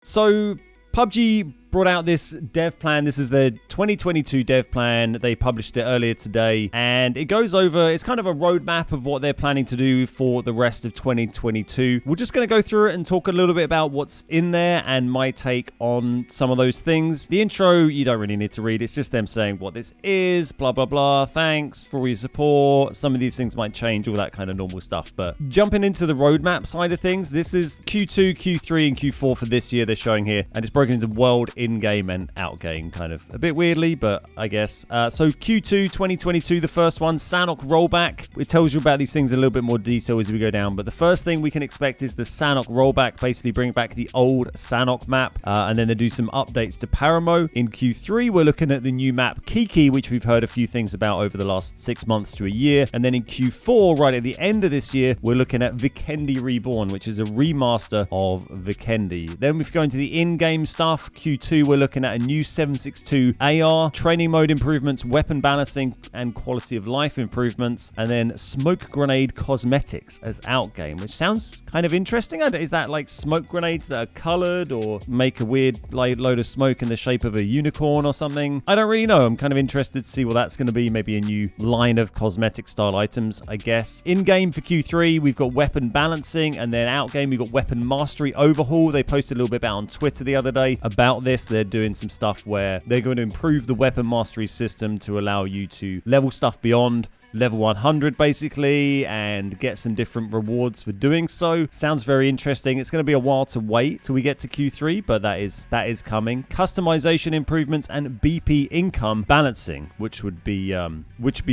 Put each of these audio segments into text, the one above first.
So PUBG brought out this dev plan. This is their 2022 dev plan. They published it earlier today, and it goes over, it's kind of a roadmap of what they're planning to do for the rest of 2022. We're just going to go through it and talk a little bit about what's in there and my take on some of those things. The intro, you don't really need to read. It's just them saying what this is, blah, blah, blah. Thanks for all your support. Some of these things might change, all that kind of normal stuff. But jumping into the roadmap side of things, this is Q2, Q3, and Q4 for this year they're showing here, and it's broken into world, in-game and out-game, kind of a bit weirdly, but I guess. So Q2 2022, the first one, Sanof rollback. It tells you about these things in a little bit more detail as we go down, but the first thing we can expect is the Sanof rollback, basically bring back the old Sanof map, and then they do some updates to Paramo. In Q3, we're looking at the new map Kiki, which we've heard a few things about over the last 6 months to a year, and then in Q4, right at the end of this year, we're looking at Vikendi Reborn, which is a remaster of Vikendi. Then if we go into the in-game stuff, Q2, we're looking at a new 7.62 AR, training mode improvements, weapon balancing, and quality of life improvements, and then smoke grenade cosmetics as outgame, which sounds kind of interesting. Is that like smoke grenades that are colored or make a weird load of smoke in the shape of a unicorn or something? I don't really know. I'm kind of interested to see what that's going to be. Maybe a new line of cosmetic style items, I guess. In-game for Q3, we've got weapon balancing, and then out-game, we've got weapon mastery overhaul. They posted a little bit about on Twitter the other day about this. They're doing some stuff where they're going to improve the weapon mastery system to allow you to level stuff beyond level 100 basically and get some different rewards for doing so. Sounds very interesting. It's going to be a while to wait till we get to Q3, but that is coming. Customization improvements and BP income balancing, which would be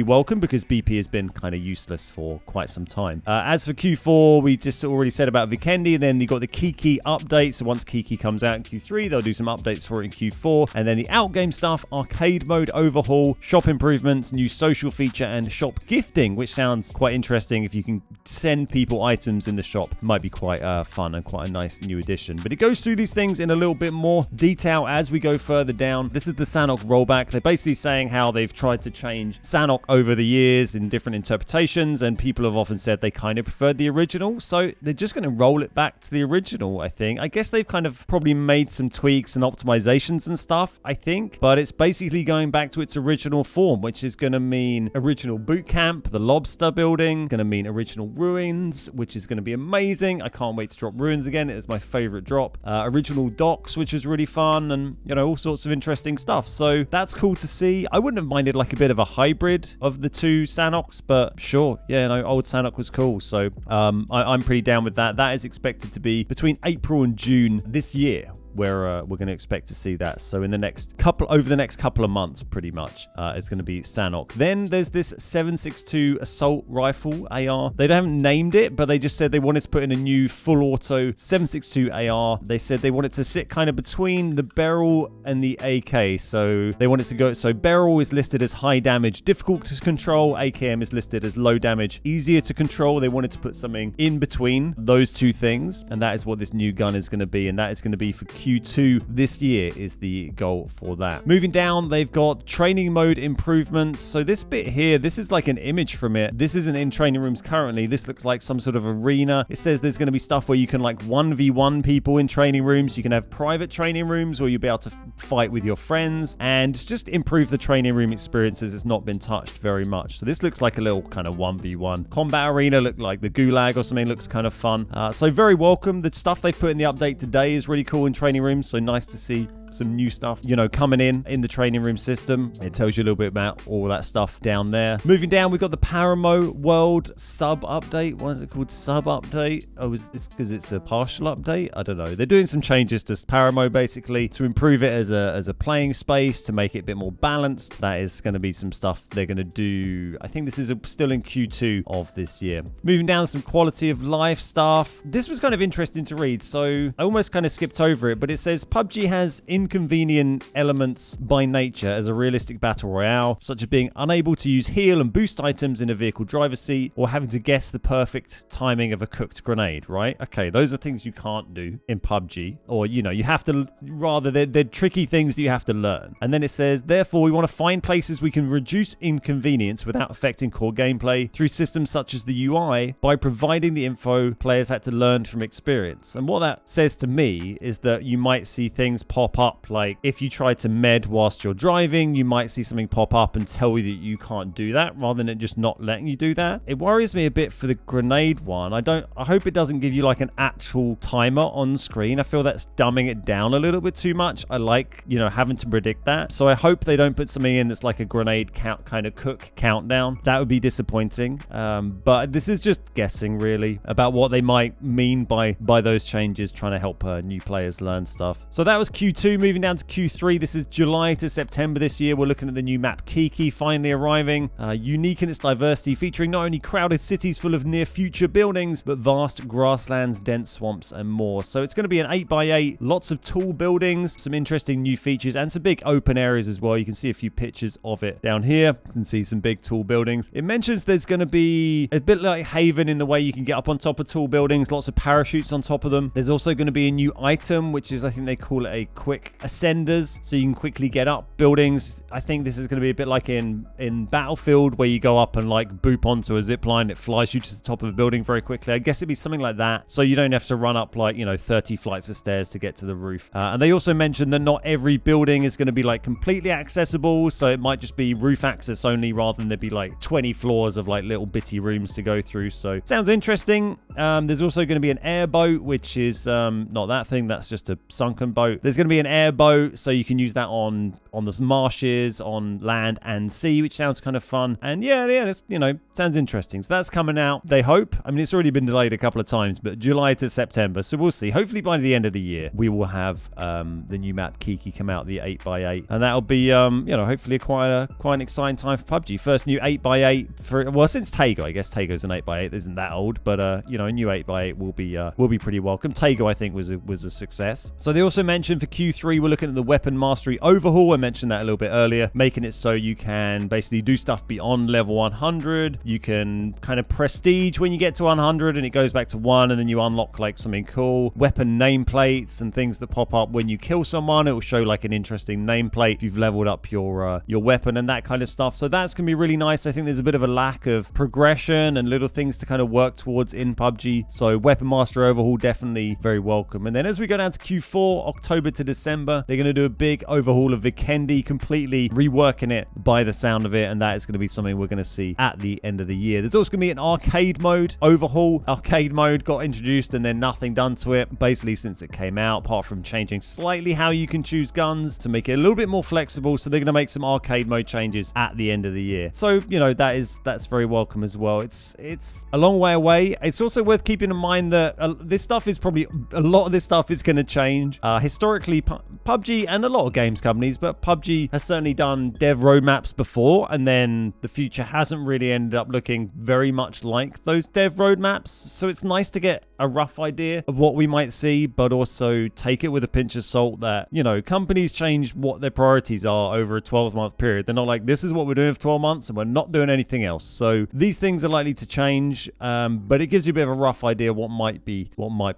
welcome because BP has been kind of useless for quite some time. As for Q4, we just already said about Vikendi, and then you got the Kiki update. So once Kiki comes out in Q3, they'll do some updates for it in Q4, and then the outgame stuff, arcade mode overhaul, shop improvements, new social feature, and shop gifting, which sounds quite interesting. If you can send people items in the shop, it might be quite fun and quite a nice new addition. But it goes through these things in a little bit more detail as we go further down. This is the Sanof rollback. They're basically saying how they've tried to change Sanof over the years in different interpretations, and people have often said they kind of preferred the original, so they're just going to roll it back to the original, I think. I guess they've kind of probably made some tweaks and optimizations and stuff, I think, but it's basically going back to its original form, which is going to mean original boot camp, the lobster building, going to mean original ruins, which is going to be amazing. I can't wait to drop ruins again. It is my favorite drop. Original docks, which is really fun, and all sorts of interesting stuff. So that's cool to see. I wouldn't have minded like a bit of a hybrid of the two Sanoks, but sure, old Sanof was cool. So I'm pretty down with that. That is expected to be between April and June this year, where we're going to expect to see that. So in the next couple of months, pretty much, it's going to be Sanof. Then there's this 7.62 assault rifle AR. They haven't named it, but they just said they wanted to put in a new full auto 7.62 AR. They said they wanted to sit kind of between the barrel and the AK. So they wanted to go, so barrel is listed as high damage, difficult to control. AKM is listed as low damage, easier to control. They wanted to put something in between those two things, and that is what this new gun is going to be, and that is going to be for Q2 this year is the goal for that. Moving down, they've got training mode improvements. So this bit here, this is like an image from it. This isn't in training rooms currently. This looks like some sort of arena. It says there's going to be stuff where you can like 1v1 people in training rooms. You can have private training rooms where you'll be able to fight with your friends, and just improve the training room experiences. It's not been touched very much. So this looks like a little kind of 1v1 combat arena. Look like the Gulag or something. Looks kind of fun. So very welcome. The stuff they've put in the update today is really cool in training rooms, so nice to see some new stuff, coming in the training room system. It tells you a little bit about all that stuff down there. Moving down, we've got the Paramo World Sub update. What is it called? Sub update? Oh, it's because it's a partial update? I don't know. They're doing some changes to Paramo basically to improve it as a playing space, to make it a bit more balanced. That is going to be some stuff they're going to do. I think this is still in Q2 of this year. Moving down, some quality of life stuff. This was kind of interesting to read, so I almost kind of skipped over it, but it says PUBG has inconvenient elements by nature as a realistic battle royale, such as being unable to use heal and boost items in a vehicle driver's seat, or having to guess the perfect timing of a cooked grenade, right? Okay, those are things you can't do in PUBG, or, you know, you have to, rather, they're tricky things that you have to learn. And then it says, therefore, we want to find places we can reduce inconvenience without affecting core gameplay through systems such as the UI by providing the info players had to learn from experience. And what that says to me is that you might see things pop up, like if you try to med whilst you're driving, you might see something pop up and tell you that you can't do that, rather than it just not letting you do that. It worries me a bit for the grenade one. I hope it doesn't give you like an actual timer on screen. I feel that's dumbing it down a little bit too much. I like, you know, having to predict that. So I hope they don't put something in that's like a grenade count, kind of cook countdown. That would be disappointing. But this is just guessing really about what they might mean by those changes, trying to help new players learn stuff. So that was Q2. Moving down to Q3. This is July to September this year. We're looking at the new map Kiki finally arriving. Unique in its diversity, featuring not only crowded cities full of near future buildings, but vast grasslands, dense swamps, and more. So it's going to be an 8x8, lots of tall buildings, some interesting new features, and some big open areas as well. You can see a few pictures of it down here. You can see some big tall buildings. It mentions there's going to be a bit like Haven in the way you can get up on top of tall buildings, lots of parachutes on top of them. There's also going to be a new item, which is, I think they call it a quick ascenders, so you can quickly get up buildings. I think this is going to be a bit like in Battlefield, where you go up and like boop onto a zip line, it flies you to the top of a building very quickly. I guess it'd be something like that, so you don't have to run up like, you know, 30 flights of stairs to get to the roof. And they also mentioned that not every building is going to be like completely accessible, so it might just be roof access only, rather than there be like 20 floors of like little bitty rooms to go through. So sounds interesting. There's also going to be an airboat, which is not that thing, that's just a sunken boat. There's going to be an airboat, so you can use that on the marshes, on land and sea, which sounds kind of fun. And yeah, it's, you know, sounds interesting. So that's coming out, they hope. I mean, it's already been delayed a couple of times, but July to September, so we'll see. Hopefully by the end of the year we will have the new map Kiki come out, the 8x8, and that'll be you know, hopefully quite an exciting time for PUBG. First new 8x8 for, well, since Tago. I guess Tago's an 8x8, isn't that old, but you know, a new 8x8 will be pretty welcome. Tago, I think, was a success. So they also mentioned for Q3 we're looking at the weapon mastery overhaul. I mentioned that a little bit earlier, making it so you can basically do stuff beyond level 100. You can kind of prestige when you get to 100 and it goes back to 1, and then you unlock like something cool. Weapon nameplates and things that pop up when you kill someone. It will show like an interesting nameplate if you've leveled up your weapon and that kind of stuff. So that's gonna be really nice. I think there's a bit of a lack of progression and little things to kind of work towards in PUBG. So weapon master overhaul, definitely very welcome. And then as we go down to Q4, October to December, they're gonna do a big overhaul of Vikendi, completely reworking it by the sound of it, and that is going to be something we're going to see at the end of the year. There's also going to be an arcade mode overhaul. Arcade mode got introduced and then nothing done to it basically since it came out, apart from changing slightly how you can choose guns to make it a little bit more flexible. So they're going to make some arcade mode changes at the end of the year. So, you know, that's very welcome as well. It's a long way away. It's also worth keeping in mind that this stuff is probably, a lot of this stuff is going to change. Historically, PUBG and a lot of games companies, but PUBG has certainly done dev roadmaps before, and then the future hasn't really ended up looking very much like those dev roadmaps. So it's nice to get a rough idea of what we might see, but also take it with a pinch of salt that, you know, companies change what their priorities are over a 12-month period. They're not like, this is what we're doing for 12 months and we're not doing anything else. So these things are likely to change, but it gives you a bit of a rough idea what might be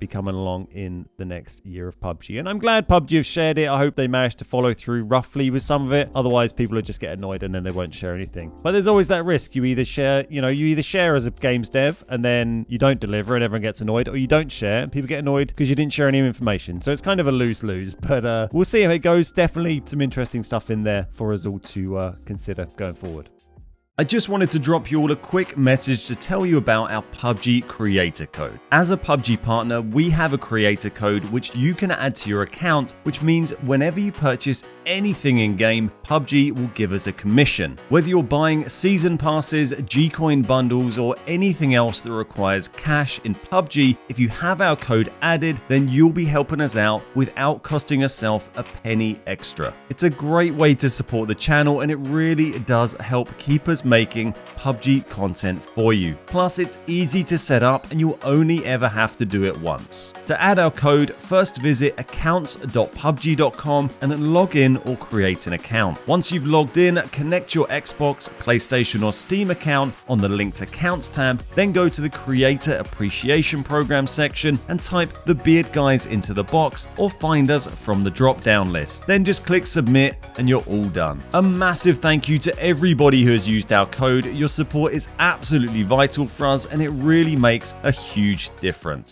coming along in the next year of PUBG. And I'm glad PUBG have shared it. I hope they managed to follow through roughly with some of it. Otherwise, people will just get annoyed and then they won't share anything. But there's always that risk. You either share as a games dev and then you don't deliver and everyone gets annoyed, or you don't share and people get annoyed because you didn't share any information. So it's kind of a lose-lose, but we'll see how it goes. Definitely some interesting stuff in there for us all to consider going forward. I just wanted to drop you all a quick message to tell you about our PUBG creator code. As a PUBG partner, we have a creator code which you can add to your account, which means whenever you purchase anything in game, PUBG will give us a commission. Whether you're buying season passes, G-Coin bundles, or anything else that requires cash in PUBG, if you have our code added, then you'll be helping us out without costing yourself a penny extra. It's a great way to support the channel, and it really does help keep us making PUBG content for you. Plus, it's easy to set up and you'll only ever have to do it once. To add our code, first visit accounts.pubg.com and then log in or create an account. Once you've logged in, connect your Xbox, PlayStation or Steam account on the linked accounts tab, then go to the Creator Appreciation Program section and type the Beard Guys into the box or find us from the drop-down list. Then just click submit and you're all done. A massive thank you to everybody who has used our code. Your support is absolutely vital for us and it really makes a huge difference.